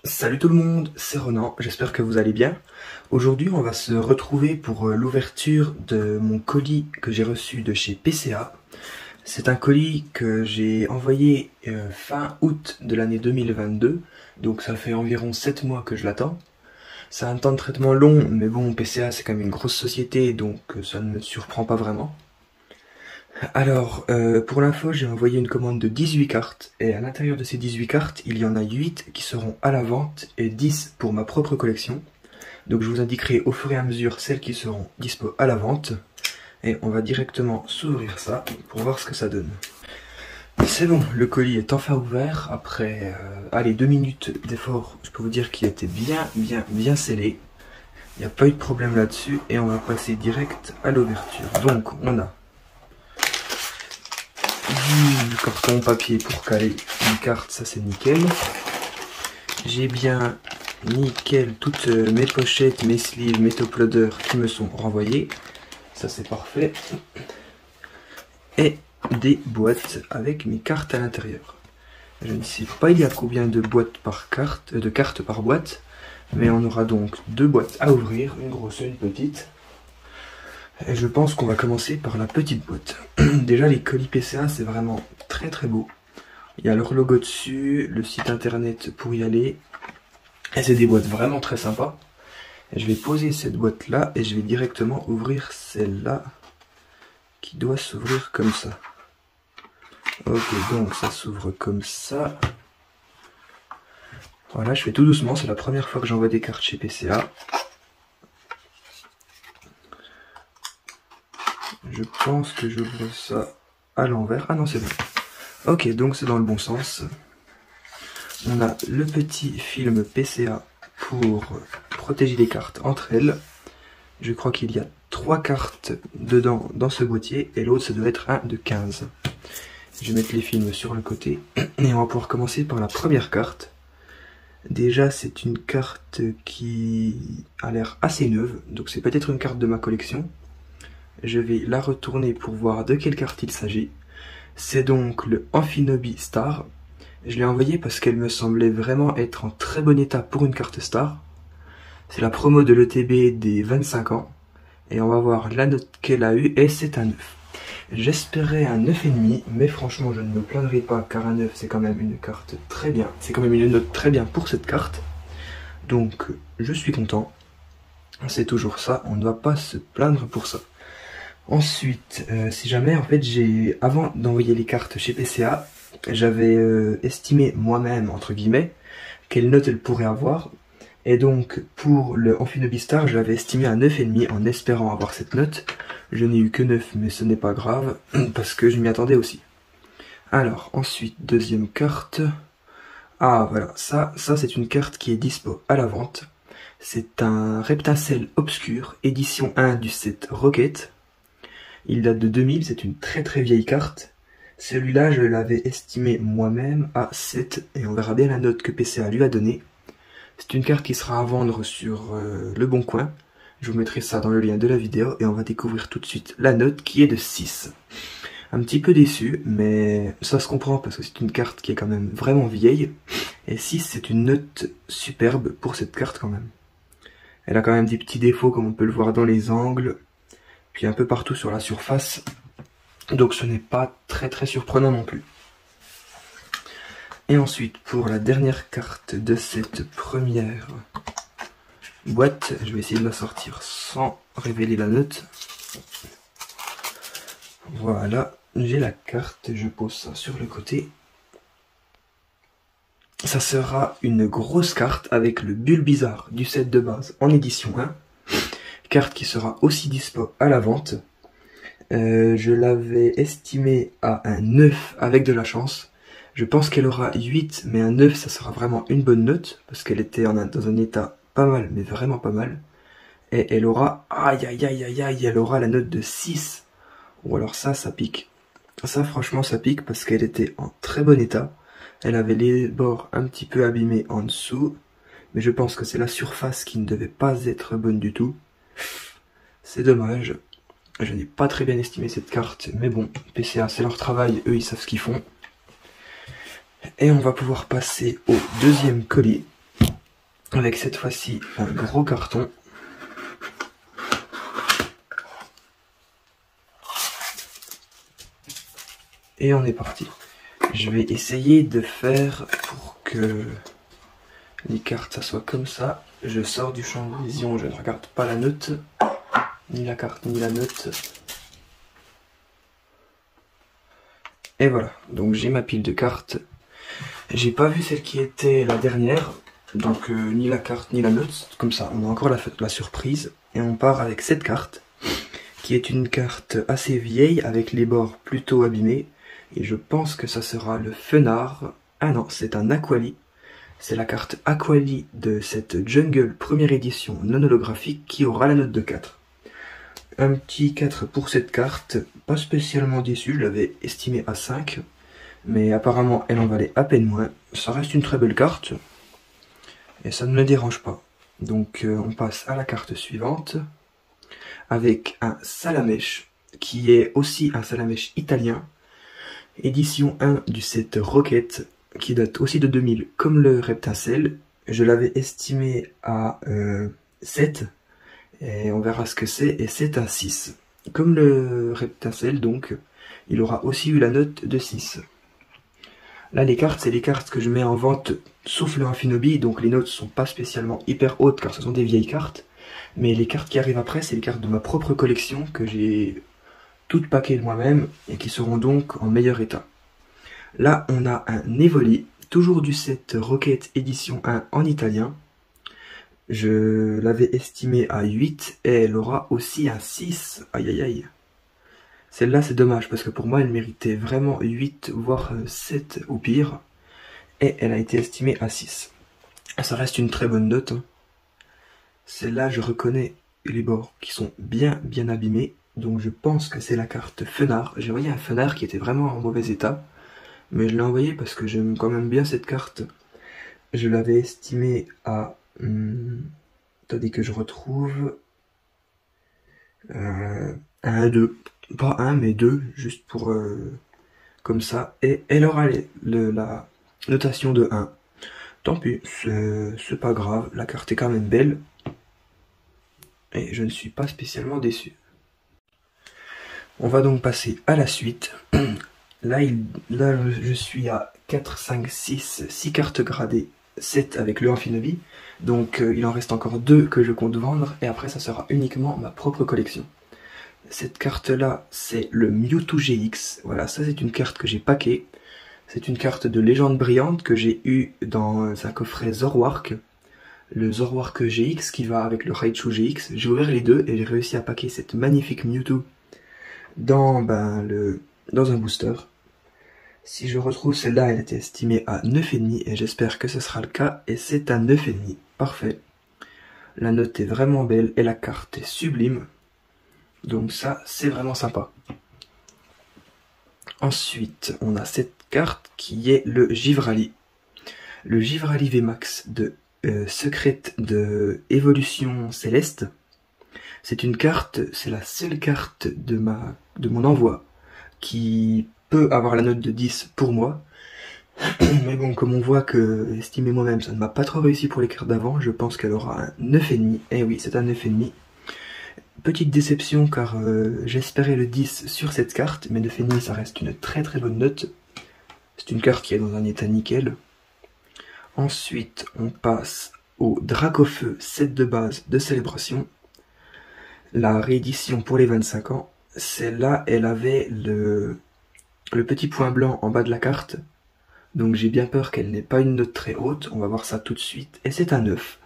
Salut tout le monde, c'est Ronan, j'espère que vous allez bien. Aujourd'hui on va se retrouver pour l'ouverture de mon colis que j'ai reçu de chez PCA. C'est un colis que j'ai envoyé fin août de l'année 2022, donc ça fait environ 7 mois que je l'attends. C'est un temps de traitement long, mais bon, PCA c'est quand même une grosse société, donc ça ne me surprend pas vraiment. Alors, pour l'info, j'ai envoyé une commande de 18 cartes, et à l'intérieur de ces 18 cartes, il y en a 8 qui seront à la vente, et 10 pour ma propre collection. Donc je vous indiquerai au fur et à mesure celles qui seront dispo à la vente, et on va directement s'ouvrir ça, pour voir ce que ça donne. C'est bon, le colis est enfin ouvert, après, allez, 2 minutes d'effort, je peux vous dire qu'il était bien scellé. Il n'y a pas eu de problème là-dessus, et on va passer direct à l'ouverture. Donc, on a du carton papier pour caler une carte, ça c'est nickel. J'ai bien nickel toutes mes pochettes, mes sleeves, mes top loaders qui me sont renvoyés. Ça c'est parfait. Et des boîtes avec mes cartes à l'intérieur. Je ne sais pas il y a combien de boîtes par carte, de cartes par boîte, mais on aura donc 2 boîtes à ouvrir, une grosse et une petite. Et je pense qu'on va commencer par la petite boîte. Déjà les colis PCA c'est vraiment très beau. Il y a leur logo dessus, le site internet pour y aller. Et c'est des boîtes vraiment très sympas. Et je vais poser cette boîte là et je vais directement ouvrir celle-là qui doit s'ouvrir comme ça. Ok, donc ça s'ouvre comme ça. Voilà, je fais tout doucement, c'est la première fois que j'envoie des cartes chez PCA. Je pense que j'ouvre ça à l'envers. Ah non, c'est bon. Ok, donc c'est dans le bon sens. On a le petit film PCA pour protéger les cartes entre elles. Je crois qu'il y a 3 cartes dedans dans ce boîtier et l'autre ça doit être un de 15. Je vais mettre les films sur le côté et on va pouvoir commencer par la première carte. Déjà c'est une carte qui a l'air assez neuve, donc c'est peut-être une carte de ma collection. Je vais la retourner pour voir de quelle carte il s'agit. C'est donc le Amphinobi Star. Je l'ai envoyé parce qu'elle me semblait vraiment être en très bon état pour une carte Star. C'est la promo de l'ETB des 25 ans. Et on va voir la note qu'elle a eue et c'est un 9. J'espérais un 9,5, mais franchement je ne me plaindrai pas car un 9 c'est quand même une carte très bien. C'est quand même une note très bien pour cette carte. Donc je suis content. C'est toujours ça, on ne doit pas se plaindre pour ça. Ensuite, si jamais, en fait, avant d'envoyer les cartes chez PCA, j'avais estimé moi-même, entre guillemets, quelle note elle pourrait avoir. Et donc, pour le Amphinobi Star, je l'avais estimé à 9,5 en espérant avoir cette note. Je n'ai eu que 9, mais ce n'est pas grave, parce que je m'y attendais aussi. Alors, ensuite, deuxième carte. Ah, voilà, ça c'est une carte qui est dispo à la vente. C'est un Reptincelle Obscur, édition 1 du set Rocket. Il date de 2000, c'est une très vieille carte. Celui-là, je l'avais estimé moi-même à 7, et on verra bien la note que PCA lui a donnée. C'est une carte qui sera à vendre sur Le Bon Coin. Je vous mettrai ça dans le lien de la vidéo, et on va découvrir tout de suite la note qui est de 6. Un petit peu déçu, mais ça se comprend parce que c'est une carte qui est quand même vraiment vieille. Et 6, c'est une note superbe pour cette carte quand même. Elle a quand même des petits défauts comme on peut le voir dans les angles, puis un peu partout sur la surface, donc ce n'est pas très surprenant non plus. Et ensuite, pour la dernière carte de cette première boîte, je vais essayer de la sortir sans révéler la note. Voilà, j'ai la carte, je pose ça sur le côté. Ça sera une grosse carte avec le Bulbizarre du set de base en édition 1. Carte qui sera aussi dispo à la vente. Je l'avais estimé à un 9 avec de la chance. Je pense qu'elle aura 8, mais un 9 ça sera vraiment une bonne note, parce qu'elle était dans un état pas mal, mais vraiment pas mal. Et elle aura, aïe, elle aura la note de 6. Ou alors ça pique. Ça franchement ça pique parce qu'elle était en très bon état. Elle avait les bords un petit peu abîmés en dessous, mais je pense que c'est la surface qui ne devait pas être bonne du tout. C'est dommage, je n'ai pas très bien estimé cette carte, mais bon, PCA c'est leur travail, eux ils savent ce qu'ils font. Et on va pouvoir passer au deuxième colis. avec cette fois-ci un gros carton. Et on est parti. Je vais essayer de faire pour que les cartes ça soit comme ça. Je sors du champ de vision, je ne regarde pas la note, ni la carte ni la note. Et voilà, donc j'ai ma pile de cartes. J'ai pas vu celle qui était la dernière, donc ni la carte ni la note. Comme ça, on a encore la surprise. Et on part avec cette carte, qui est une carte assez vieille, avec les bords plutôt abîmés. Et je pense que ça sera le Fenard. Ah non, c'est un Aquali. C'est la carte Aquali de cette Jungle première édition non holographique qui aura la note de 4. Un petit 4 pour cette carte, pas spécialement déçu, je l'avais estimé à 5. Mais apparemment elle en valait à peine moins. Ça reste une très belle carte. Et ça ne me dérange pas. Donc on passe à la carte suivante. Avec un Salamèche, qui est aussi un Salamèche italien. Édition 1 du set Rocket, qui date aussi de 2000, comme le Reptincelle. Je l'avais estimé à 7, et on verra ce que c'est, et c'est un 6. Comme le Reptincelle, donc, il aura aussi eu la note de 6. Là, les cartes, c'est les cartes que je mets en vente, sauf le Infinobi, donc les notes sont pas spécialement hyper hautes, car ce sont des vieilles cartes. Mais les cartes qui arrivent après, c'est les cartes de ma propre collection, que j'ai toutes packées de moi-même et qui seront donc en meilleur état. Là, on a un Evoli, toujours du set Rocket édition 1 en italien. Je l'avais estimé à 8 et elle aura aussi un 6. Aïe aïe aïe. Celle-là, c'est dommage parce que pour moi, elle méritait vraiment 8, voire 7 au pire. Et elle a été estimée à 6. Ça reste une très bonne note. Celle-là, je reconnais les bords qui sont bien abîmés. Donc je pense que c'est la carte Fenard. J'ai envoyé un Fenard qui était vraiment en mauvais état. Mais je l'ai envoyé parce que j'aime quand même bien cette carte. Je l'avais estimé à... attendez que je retrouve... un 2. Pas 1 mais 2, juste pour... comme ça. Et elle aura la notation de 1. Tant pis, c'est pas grave. La carte est quand même belle. Et je ne suis pas spécialement déçu. On va donc passer à la suite. Là, je suis à 4, 5, 6 cartes gradées, 7 avec le Infinobi. Donc il en reste encore 2 que je compte vendre, et après ça sera uniquement ma propre collection. Cette carte-là, c'est le Mewtwo GX. Voilà, ça c'est une carte que j'ai packée. C'est une carte de légende brillante que j'ai eue dans un coffret Zoroark. Le Zoroark GX qui va avec le Raichu GX. J'ai ouvert les deux et j'ai réussi à packer cette magnifique Mewtwo dans un booster. Si je retrouve celle-là, elle était estimée à 9,5 et j'espère que ce sera le cas, et c'est un 9,5. Parfait. La note est vraiment belle et la carte est sublime. Donc ça, c'est vraiment sympa. Ensuite, on a cette carte qui est le Givrali. Le Givrali VMAX de Secret de Évolution Céleste. C'est une carte, c'est la seule carte de mon envoi qui peut avoir la note de 10 pour moi. Mais bon, comme on voit que, estimé moi-même, ça ne m'a pas trop réussi pour les cartes d'avant, je pense qu'elle aura un 9,5. Eh oui, c'est un 9,5. Petite déception car j'espérais le 10 sur cette carte, mais 9,5 ça reste une très bonne note. C'est une carte qui est dans un état nickel. Ensuite, on passe au Dracofeu set de base de célébration. La réédition pour les 25 ans. Celle-là, elle avait le petit point blanc en bas de la carte. Donc j'ai bien peur qu'elle n'ait pas une note très haute. On va voir ça tout de suite. Et c'est un 9.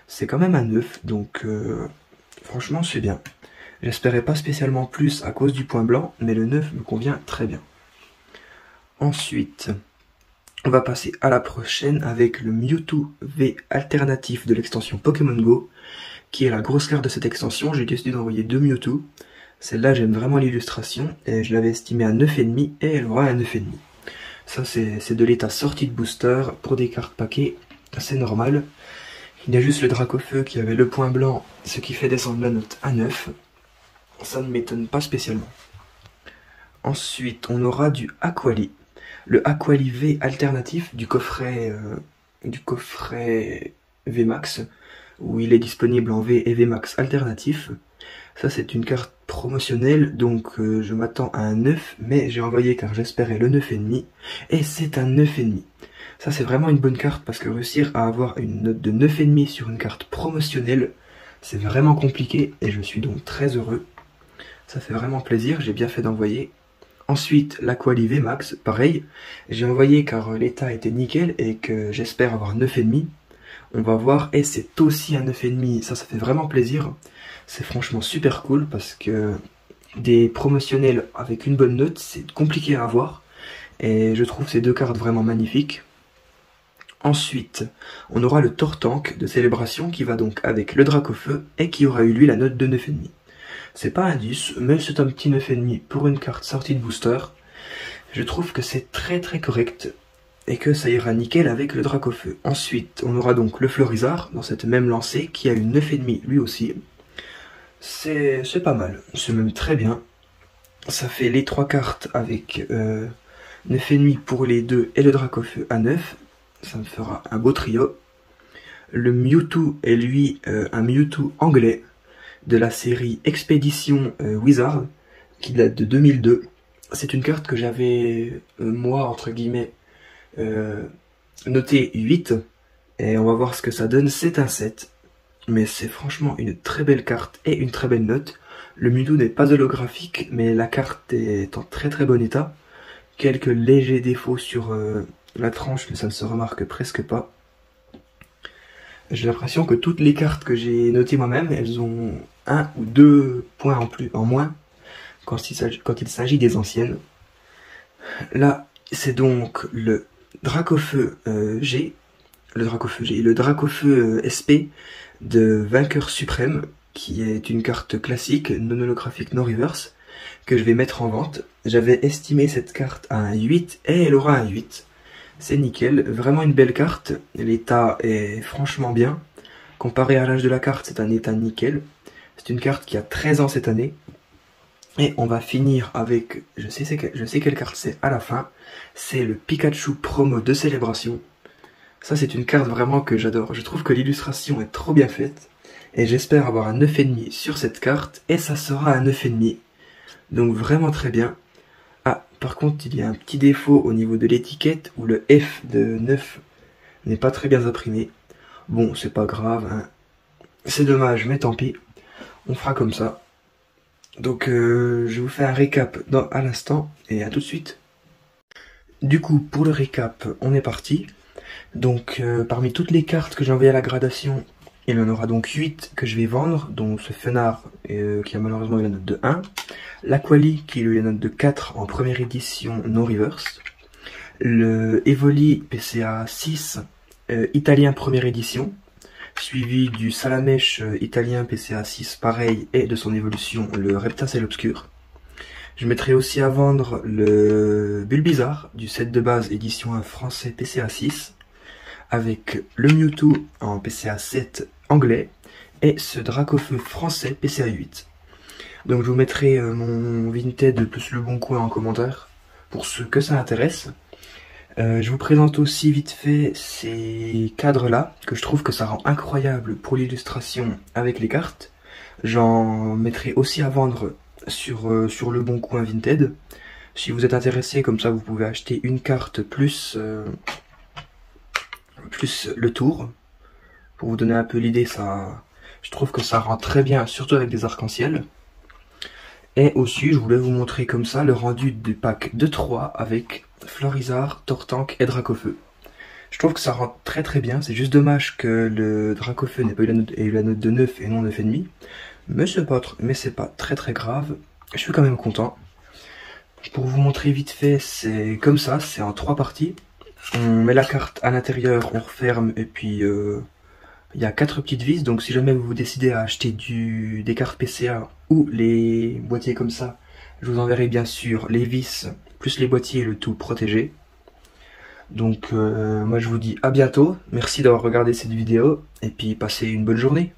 C'est quand même un 9. Donc franchement c'est bien. J'espérais pas spécialement plus à cause du point blanc. Mais le 9 me convient très bien. Ensuite, on va passer à la prochaine avec le Mewtwo V alternatif de l'extension Pokémon Go. Qui est la grosse carte de cette extension. J'ai décidé d'envoyer 2 Mewtwo. Celle-là, j'aime vraiment l'illustration, et je l'avais estimée à 9,5, et elle aura un 9,5. Ça, c'est de l'état sortie de booster, pour des cartes paquets, c'est normal. Il y a juste le Dracofeu qui avait le point blanc, ce qui fait descendre la note à 9. Ça ne m'étonne pas spécialement. Ensuite, on aura du Aquali. Le Aquali V alternatif du coffret VMAX, où il est disponible en V et VMAX alternatif. Ça c'est une carte promotionnelle, donc je m'attends à un 9, mais j'ai envoyé car j'espérais le 9,5, et c'est un 9,5. Ça c'est vraiment une bonne carte, parce que réussir à avoir une note de 9,5 sur une carte promotionnelle, c'est vraiment compliqué, et je suis donc très heureux. Ça fait vraiment plaisir, j'ai bien fait d'envoyer. Ensuite, la Quali VMAX, pareil, j'ai envoyé car l'état était nickel et que j'espère avoir 9,5. On va voir, et c'est aussi un 9,5, ça fait vraiment plaisir. C'est franchement super cool parce que des promotionnels avec une bonne note, c'est compliqué à avoir. Et je trouve ces deux cartes vraiment magnifiques. Ensuite, on aura le Tortank de Célébration qui va donc avec le Dracofeu et qui aura eu lui la note de 9,5. C'est pas un 10, mais c'est un petit 9,5 pour une carte sortie de booster. Je trouve que c'est très correct et que ça ira nickel avec le Dracofeu. Ensuite, on aura donc le Florizard dans cette même lancée qui a eu 9,5 lui aussi. C'est pas mal, c'est même très bien. Ça fait les 3 cartes avec 9,5 pour les deux et le Dracofeu à 9. Ça me fera un beau trio. Le Mewtwo est lui un Mewtwo anglais de la série Expédition Wizard, qui date de 2002. C'est une carte que j'avais, moi, entre guillemets, noté 8, et on va voir ce que ça donne. C'est un 7, mais c'est franchement une très belle carte et une très belle note. Le Mewtwo n'est pas holographique, mais la carte est en très bon état. Quelques légers défauts sur la tranche, mais ça ne se remarque presque pas. J'ai l'impression que toutes les cartes que j'ai notées moi-même, elles ont 1 ou 2 points en moins quand il s'agit des anciennes. Là, c'est donc le Dracofeu G, le Dracofeu SP de Vainqueur Suprême, qui est une carte classique, non holographique, non reverse, que je vais mettre en vente. J'avais estimé cette carte à un 8, et elle aura un 8. C'est nickel, vraiment une belle carte, l'état est franchement bien. Comparé à l'âge de la carte, c'est un état nickel. C'est une carte qui a 13 ans cette année. Et on va finir avec, je sais quelle carte c'est à la fin, c'est le Pikachu promo de Célébration. Ça c'est une carte vraiment que j'adore, je trouve que l'illustration est trop bien faite. Et j'espère avoir un 9,5 sur cette carte, et ça sera un 9,5. Donc vraiment très bien. Ah, par contre il y a un petit défaut au niveau de l'étiquette, où le F de 9 n'est pas très bien imprimé. Bon, c'est pas grave, hein. C'est dommage, mais tant pis. On fera comme ça. Donc je vous fais un récap à l'instant, et à tout de suite. Du coup, pour le récap, on est parti. Donc parmi toutes les cartes que j'ai envoyées à la gradation, il y en aura donc 8 que je vais vendre, dont ce Fenard qui a malheureusement eu la note de 1. La Quali qui a eu la note de 4 en première édition non reverse. Le Evoli PCA 6 italien première édition, suivi du Salamèche italien PCA 6 pareil, et de son évolution le Reptacel obscur. Je mettrai aussi à vendre le Bulbizarre du set de base édition 1 français PCA 6, avec le Mewtwo en PCA 7 anglais, et ce Dracofeu français PCA 8. Donc je vous mettrai mon Vinted plus le bon coin en commentaire, pour ceux que ça intéresse. Je vous présente aussi vite fait ces cadres là, que je trouve que ça rend incroyable pour l'illustration avec les cartes. J'en mettrai aussi à vendre sur le bon coin Vinted. Si vous êtes intéressé, comme ça vous pouvez acheter une carte plus le tour. Pour vous donner un peu l'idée, je trouve que ça rend très bien, surtout avec des arcs-en-ciel. Et aussi, je voulais vous montrer comme ça le rendu du pack de 3 avec Florizard, Tortank et Dracofeu. Je trouve que ça rend très bien, c'est juste dommage que le Dracofeu n'ait pas eu la note de 9 et non 9,5. Mais c'est pas très grave, je suis quand même content. Pour vous montrer vite fait, c'est comme ça, c'est en 3 parties. On met la carte à l'intérieur, on referme, et puis il y a 4 petites vis, donc si jamais vous décidez à acheter des cartes PCA ou les boîtiers comme ça, je vous enverrai bien sûr les vis, plus les boîtiers, le tout protégé. Donc moi je vous dis à bientôt, merci d'avoir regardé cette vidéo, et puis passez une bonne journée.